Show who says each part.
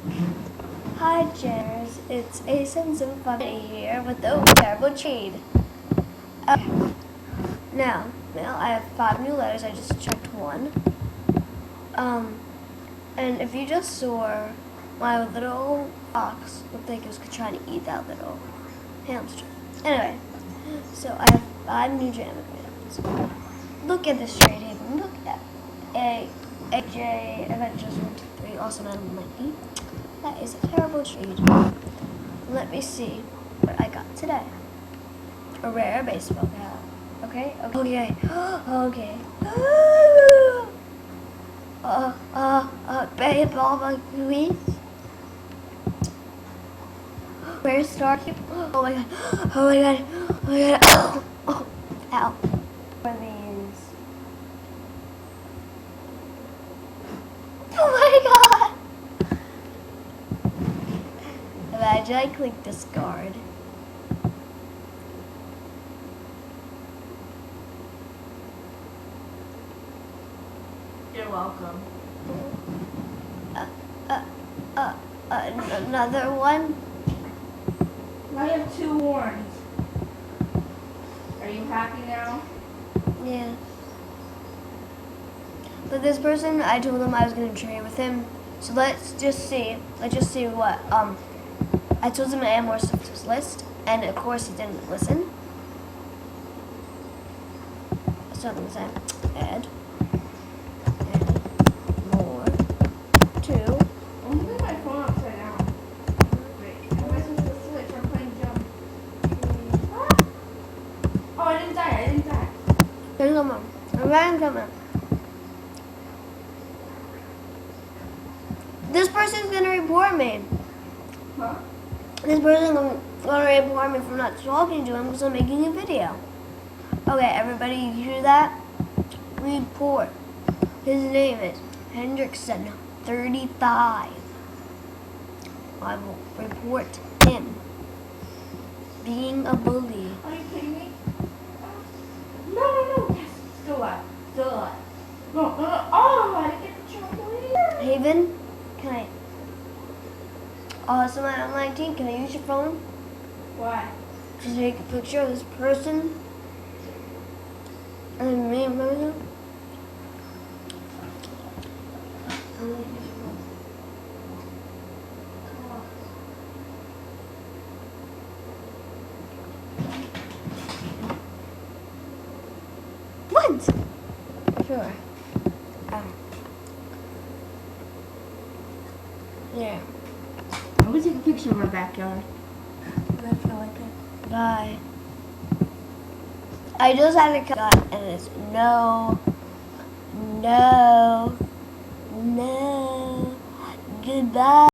Speaker 1: Hi, Jers. It's A775 here with the terrible trade. Now, I have 5 new letters. I just checked one. And if you just saw my little fox, looked like it was trying to eat that little hamster. Anyway, so I have 5 new jam advance. Look at this trade, Haven. Look at AJ Adventures 1, 2, 3, Awesome Animal 90. That is a terrible trade. Let me see what I got today. A rare baseball cap. Okay. Okay. Baseball please. Where's Starkey? Oh my god. Oh my god. Oh my god. Oh. Ow. What are these? Oh my god. Imagine I click discard.
Speaker 2: You're welcome.
Speaker 1: Another one?
Speaker 2: I have 2 horns. Are you happy now?
Speaker 1: Yeah. But this person, I told him I was going to trade with him. So let's just see. Let's just see what, I told him to add more stuff to his list. And of course he didn't listen. So I'm going to say, add more to.
Speaker 2: I'm moving my phone upside down. Wait, how am I supposed to switch? I'm playing jump. Ah! Oh, I didn't die.
Speaker 1: Come on. Come on. This person's going to report me.
Speaker 2: Huh?
Speaker 1: This person's going to report me for not talking to him because I'm making a video. Okay, everybody, you hear that? Report. His name is Hendrickson 35. I will report him being a bully.
Speaker 2: Are you kidding me? No. Yes, still alive. No. Oh, I didn't get the chocolate.
Speaker 1: Haven, can I? Awesome, I'm 19. Can I use your phone?
Speaker 2: Why?
Speaker 1: Just take a picture of this person. And me and person. What? Sure. Yeah.
Speaker 2: I'm gonna take a picture of my backyard. I feel like it.
Speaker 1: Bye. I just had a cut and it's no. Goodbye.